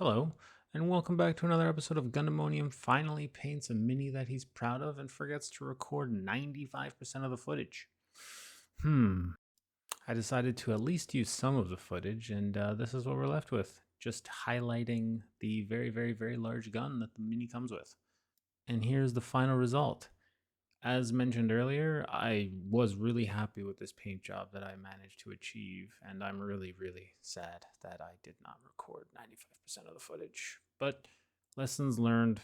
Hello, and welcome back to another episode of Gundamonium finally paints a mini that he's proud of and forgets to record 95% of the footage. I decided to at least use some of the footage, and this is what we're left with. Just highlighting the very, very, very large gun that the mini comes with. And here's the final result. As mentioned earlier, I was really happy with this paint job that I managed to achieve, and I'm really, really sad that I did not record 95% of the footage. But lessons learned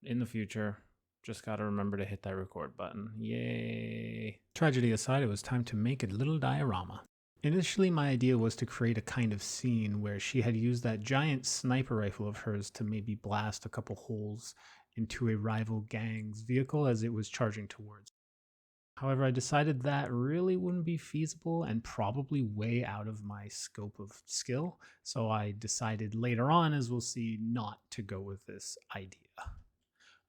in the future. Just gotta remember to hit that record button. Yay! Tragedy aside, it was time to make a little diorama. Initially, my idea was to create a kind of scene where she had used that giant sniper rifle of hers to maybe blast a couple holes into a rival gang's vehicle as it was charging towards. However, I decided that really wouldn't be feasible and probably way out of my scope of skill, so I decided later on, as we'll see, not to go with this idea.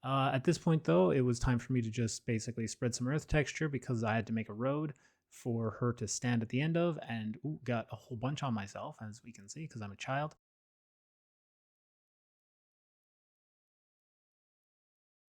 At this point, though, it was time for me to just basically spread some earth texture because I had to make a road for her to stand at the end of, and got a whole bunch on myself, as we can see, because I'm a child.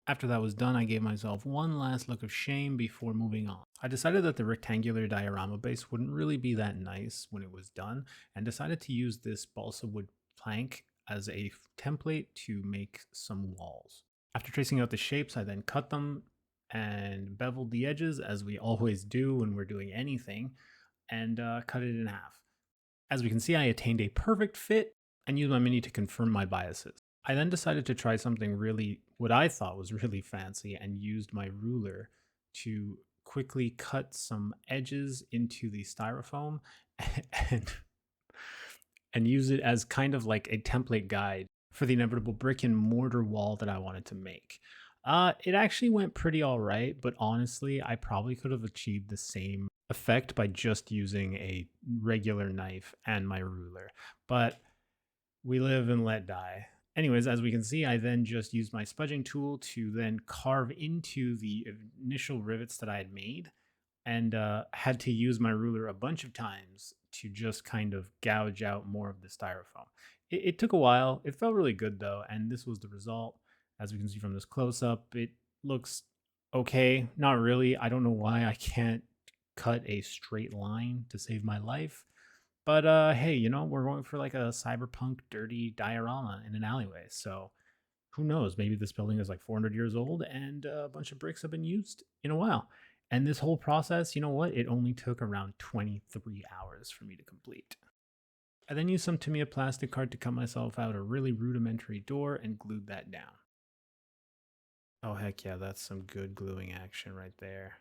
After that was done, I gave myself one last look of shame before moving on. I decided that the rectangular diorama base wouldn't really be that nice when it was done, and decided to use this balsa wood plank as a template to make some walls. After tracing out the shapes, I then cut them and beveled the edges, as we always do when we're doing anything, and cut it in half. As we can see, I attained a perfect fit and used my mini to confirm my biases. I then decided to try something really, what I thought was really fancy, and used my ruler to quickly cut some edges into the styrofoam and, and use it as kind of like a template guide for the inevitable brick and mortar wall that I wanted to make. It actually went pretty all right, but honestly, I probably could have achieved the same effect by just using a regular knife and my ruler. But we live and let die. Anyways, as we can see, I then just used my spudging tool to then carve into the initial rivets that I had made, and had to use my ruler a bunch of times to just kind of gouge out more of the styrofoam. It took a while. It felt really good though, and this was the result. As we can see from this close-up, it looks okay. Not really. I don't know why I can't cut a straight line to save my life. But hey, we're going for like a cyberpunk dirty diorama in an alleyway. So who knows? Maybe this building is like 400 years old and a bunch of bricks have been used in a while. And this whole process, you know what? It only took around 23 hours for me to complete. I then used some Tamiya plastic card to cut myself out a really rudimentary door and glued that down. Oh, heck yeah, that's some good gluing action right there.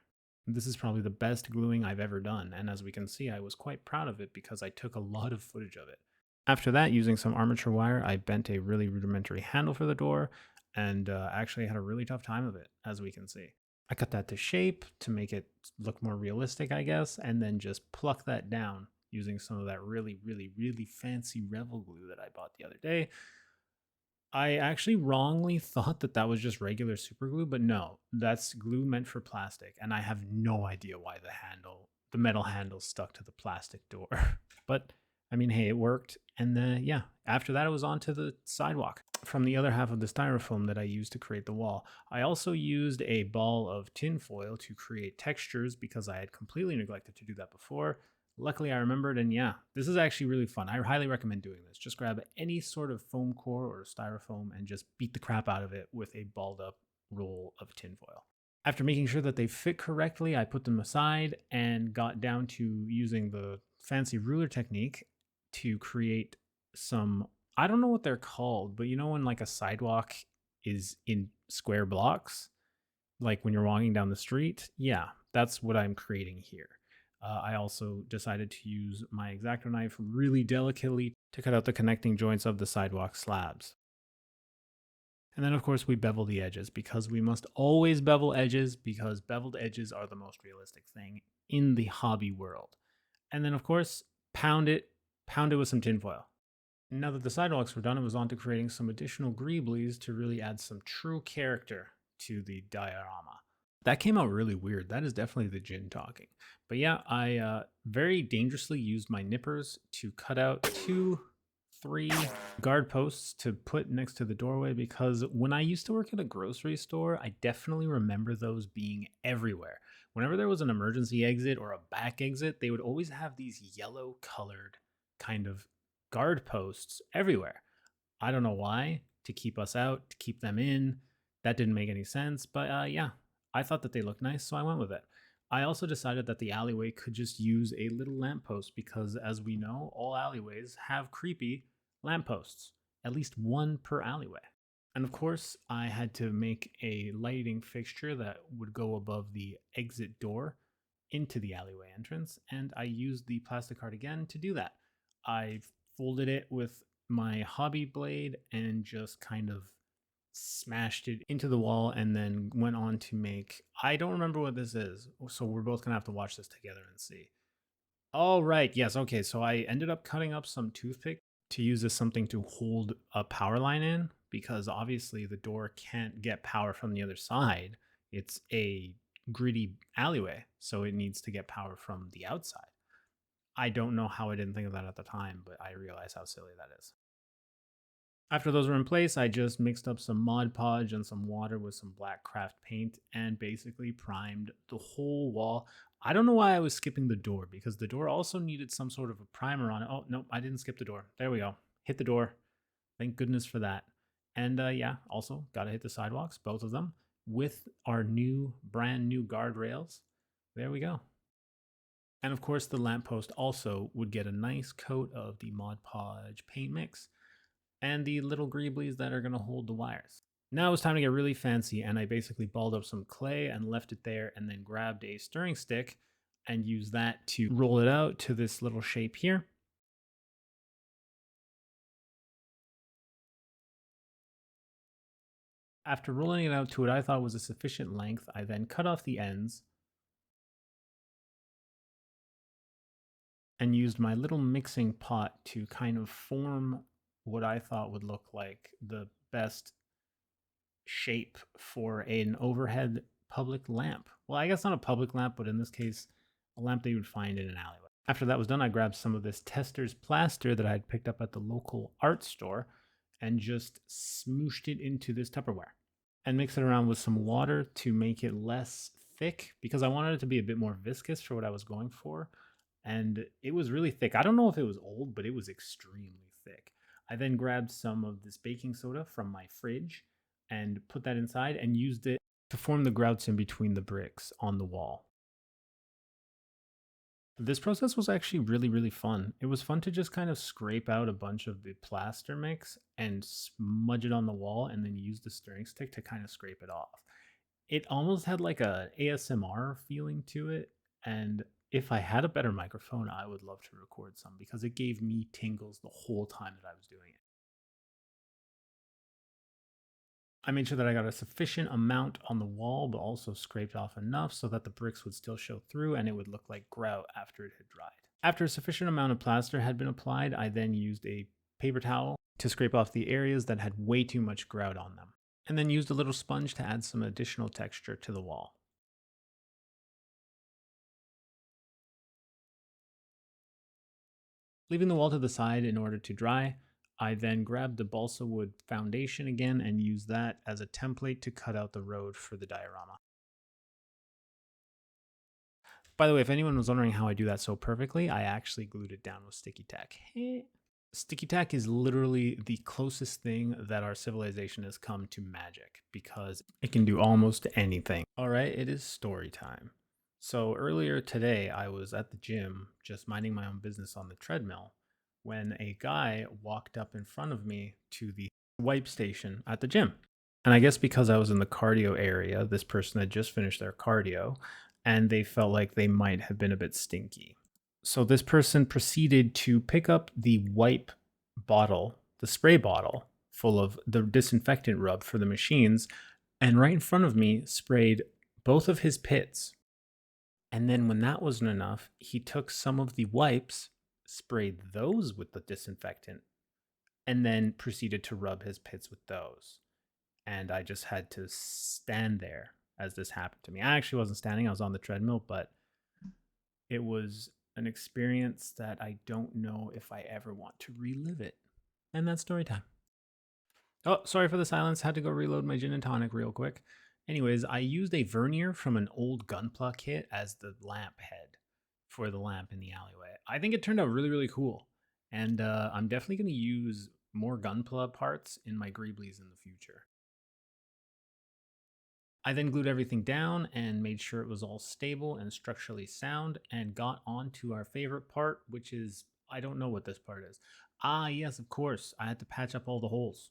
This is probably the best gluing I've ever done, and as we can see, I was quite proud of it because I took a lot of footage of it. After that, using some armature wire, I bent a really rudimentary handle for the door, and actually had a really tough time of it, as we can see. I cut that to shape to make it look more realistic, I guess, and then just pluck that down using some of that really, really, really fancy Revel glue that I bought the other day. I actually wrongly thought that that was just regular super glue, but no, that's glue meant for plastic, and I have no idea why the metal handle stuck to the plastic door. But I mean, hey, it worked, and yeah, after that it was on to the sidewalk. From the other half of the styrofoam that I used to create the wall, I also used a ball of tin foil to create textures because I had completely neglected to do that before. Luckily, I remembered, and yeah, this is actually really fun. I highly recommend doing this. Just grab any sort of foam core or styrofoam and just beat the crap out of it with a balled up roll of tinfoil. After making sure that they fit correctly, I put them aside and got down to using the fancy ruler technique to create some, I don't know what they're called, but when like a sidewalk is in square blocks, like when you're walking down the street, yeah, that's what I'm creating here. I also decided to use my X-Acto knife really delicately to cut out the connecting joints of the sidewalk slabs. And then of course we bevel the edges because we must always bevel edges because beveled edges are the most realistic thing in the hobby world. And then of course pound it with some tinfoil. Now that the sidewalks were done, it was on to creating some additional greeblies to really add some true character to the diorama. That came out really weird. That is definitely the gin talking. But yeah, I very dangerously used my nippers to cut out two 3 guard posts to put next to the doorway because when I used to work at a grocery store, I definitely remember those being everywhere. Whenever there was an emergency exit or a back exit, they would always have these yellow colored kind of guard posts everywhere. I don't know why, to keep us out, to keep them in. That didn't make any sense, but yeah, I thought that they looked nice, so I went with it. I also decided that the alleyway could just use a little lamppost because, as we know, all alleyways have creepy lampposts, at least one per alleyway. And of course, I had to make a lighting fixture that would go above the exit door into the alleyway entrance, and I used the plastic card again to do that. I folded it with my hobby blade and just kind of smashed it into the wall and then went on to make, I don't remember what this is, so we're both gonna have to watch this together and see. All right, yes, okay, so I ended up cutting up some toothpick to use as something to hold a power line in because obviously the door can't get power from the other side. It's a gritty alleyway, so it needs to get power from the outside. I don't know how I didn't think of that at the time, but I realize how silly that is. After those were in place, I just mixed up some Mod Podge and some water with some black craft paint and basically primed the whole wall. I don't know why I was skipping the door because the door also needed some sort of a primer on it. Oh, no, I didn't skip the door. There we go. Hit the door. Thank goodness for that. And yeah, also got to hit the sidewalks, both of them, with our brand new guardrails. There we go. And of course, the lamppost also would get a nice coat of the Mod Podge paint mix and the little greeblies that are going to hold the wires. Now it's time to get really fancy, and I basically balled up some clay and left it there, and then grabbed a stirring stick and used that to roll it out to this little shape here. After rolling it out to what I thought was a sufficient length, I then cut off the ends and used my little mixing pot to kind of form what I thought would look like the best shape for an overhead public lamp. Well, I guess not a public lamp, but in this case, a lamp that you would find in an alleyway. After that was done, I grabbed some of this Tester's plaster that I had picked up at the local art store and just smooshed it into this Tupperware and mixed it around with some water to make it less thick because I wanted it to be a bit more viscous for what I was going for. And it was really thick. I don't know if it was old, but it was extremely thick. I then grabbed some of this baking soda from my fridge and put that inside and used it to form the grouts in between the bricks on the wall. This process was actually really, really fun. It was fun to just kind of scrape out a bunch of the plaster mix and smudge it on the wall and then use the stirring stick to kind of scrape it off. It almost had like a ASMR feeling to it, and if I had a better microphone, I would love to record some because it gave me tingles the whole time that I was doing it. I made sure that I got a sufficient amount on the wall, but also scraped off enough so that the bricks would still show through and it would look like grout after it had dried. After a sufficient amount of plaster had been applied, I then used a paper towel to scrape off the areas that had way too much grout on them, and then used a little sponge to add some additional texture to the wall. Leaving the wall to the side in order to dry, I then grabbed the balsa wood foundation again and used that as a template to cut out the road for the diorama. By the way, if anyone was wondering how I do that so perfectly, I actually glued it down with sticky tack. Sticky tack is literally the closest thing that our civilization has come to magic because it can do almost anything. All right, it is story time. So earlier today, I was at the gym just minding my own business on the treadmill when a guy walked up in front of me to the wipe station at the gym. And I guess because I was in the cardio area, this person had just finished their cardio and they felt like they might have been a bit stinky. So this person proceeded to pick up the wipe bottle, the spray bottle full of the disinfectant rub for the machines, and right in front of me sprayed both of his pits. And then when that wasn't enough, he took some of the wipes, sprayed those with the disinfectant, and then proceeded to rub his pits with those. And I just had to stand there as this happened to me. I actually wasn't standing, I was on the treadmill, but it was an experience that I don't know if I ever want to relive it. And that's story time. Oh, sorry for the silence. Had to go reload my gin and tonic real quick. Anyways, I used a vernier from an old Gunpla kit as the lamp head for the lamp in the alleyway. I think it turned out really, really cool. And I'm definitely going to use more Gunpla parts in my Greeblies in the future. I then glued everything down and made sure it was all stable and structurally sound and got on to our favorite part, which is, I don't know what this part is. Ah, yes, of course, I had to patch up all the holes.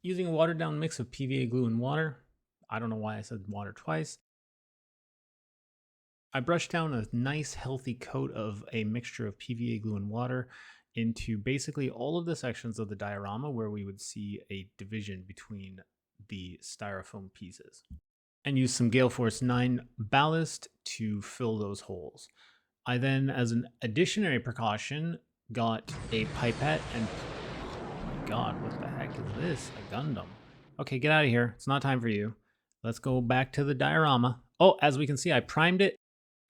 Using a watered down mix of PVA glue and water, I don't know why I said water twice, I brushed down a nice healthy coat of a mixture of PVA glue and water into basically all of the sections of the diorama where we would see a division between the styrofoam pieces. And used some Gale Force 9 ballast to fill those holes. I then, as an additionary precaution, got a pipette and... Oh my god, what the heck is this? A Gundam. Okay, get out of here. It's not time for you. Let's go back to the diorama. Oh, as we can see, I primed it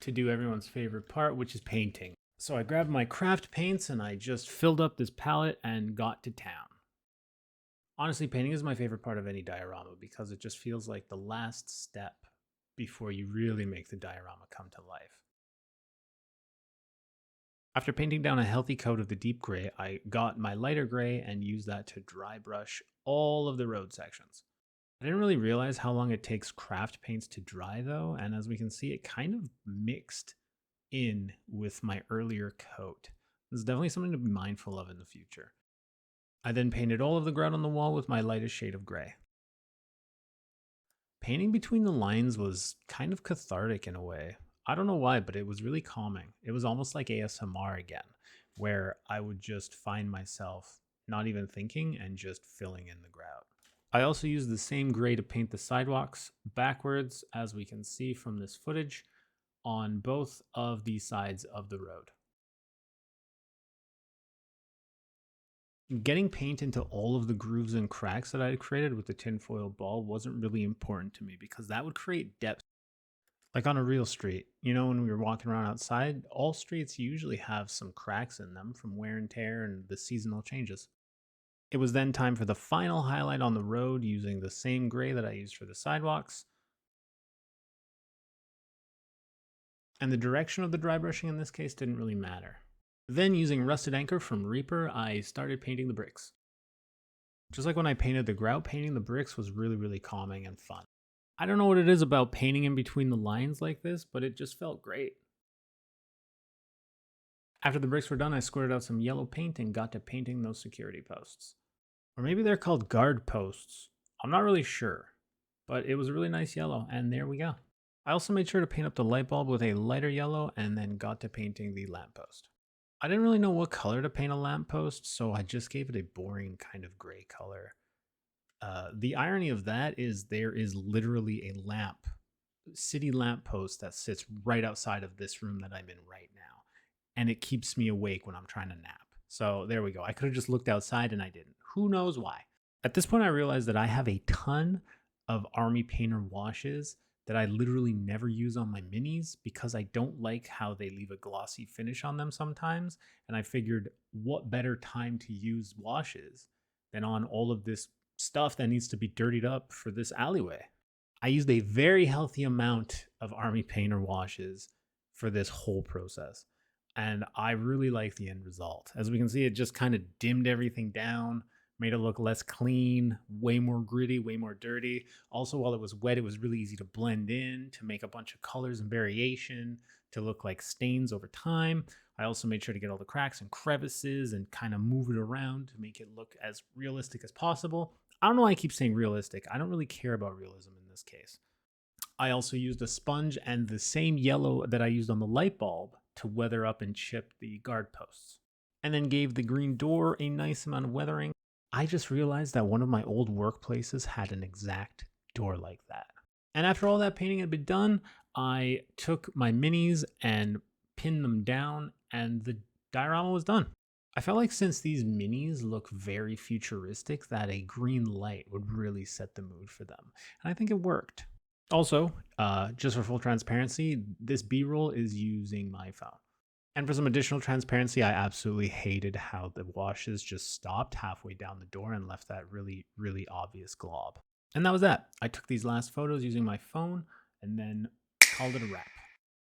to do everyone's favorite part, which is painting. So I grabbed my craft paints and I just filled up this palette and got to town. Honestly, painting is my favorite part of any diorama because it just feels like the last step before you really make the diorama come to life. After painting down a healthy coat of the deep gray, I got my lighter gray and used that to dry brush all of the road sections. I didn't really realize how long it takes craft paints to dry though, and as we can see, it kind of mixed in with my earlier coat. This is definitely something to be mindful of in the future. I then painted all of the grout on the wall with my lightest shade of gray. Painting between the lines was kind of cathartic in a way. I don't know why, but it was really calming. It was almost like ASMR again, where I would just find myself not even thinking and just filling in the grout. I also used the same gray to paint the sidewalks backwards, as we can see from this footage, on both of the sides of the road. Getting paint into all of the grooves and cracks that I had created with the tinfoil ball wasn't really important to me because that would create depth. Like on a real street, you know, when we were walking around outside, all streets usually have some cracks in them from wear and tear and the seasonal changes. It was then time for the final highlight on the road using the same gray that I used for the sidewalks. And the direction of the dry brushing in this case didn't really matter. Then using Rusted Anchor from Reaper, I started painting the bricks. Just like when I painted the grout, painting the bricks was really, really calming and fun. I don't know what it is about painting in between the lines like this, but it just felt great. After the bricks were done, I squirted out some yellow paint and got to painting those security posts. Or maybe they're called guard posts. I'm not really sure, but it was a really nice yellow, and there we go. I also made sure to paint up the light bulb with a lighter yellow and then got to painting the lamppost. I didn't really know what color to paint a lamppost, so I just gave it a boring kind of gray color. The irony of that is there is literally a city lamppost that sits right outside of this room that I'm in right now, and it keeps me awake when I'm trying to nap. So there we go. I could have just looked outside and I didn't. Who knows why? At this point, I realized that I have a ton of Army Painter washes that I literally never use on my minis because I don't like how they leave a glossy finish on them sometimes. And I figured what better time to use washes than on all of this stuff that needs to be dirtied up for this alleyway. I used a very healthy amount of Army Painter washes for this whole process. And I really like the end result. As we can see, it just kind of dimmed everything down, made it look less clean, way more gritty, way more dirty. Also, while it was wet, it was really easy to blend in, to make a bunch of colors and variation, to look like stains over time. I also made sure to get all the cracks and crevices and kind of move it around to make it look as realistic as possible. I don't know why I keep saying realistic. I don't really care about realism in this case. I also used a sponge and the same yellow that I used on the light bulb to weather up and chip the guard posts. And then gave the green door a nice amount of weathering. I just realized that one of my old workplaces had an exact door like that. And after all that painting had been done, I took my minis and pinned them down and the diorama was done. I felt like since these minis look very futuristic, that a green light would really set the mood for them. And I think it worked. Also, just for full transparency, this B-roll is using my phone. And for some additional transparency, I absolutely hated how the washes just stopped halfway down the door and left that really, really obvious glob. And that was that. I took these last photos using my phone and then called it a wrap.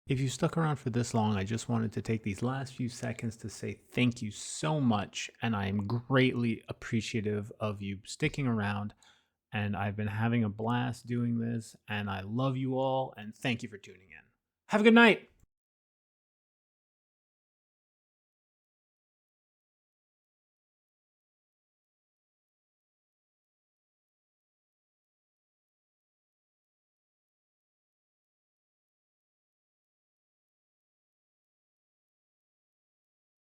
If you stuck around for this long, I just wanted to take these last few seconds to say thank you so much, and I am greatly appreciative of you sticking around, and I've been having a blast doing this, and I love you all, and thank you for tuning in. Have a good night!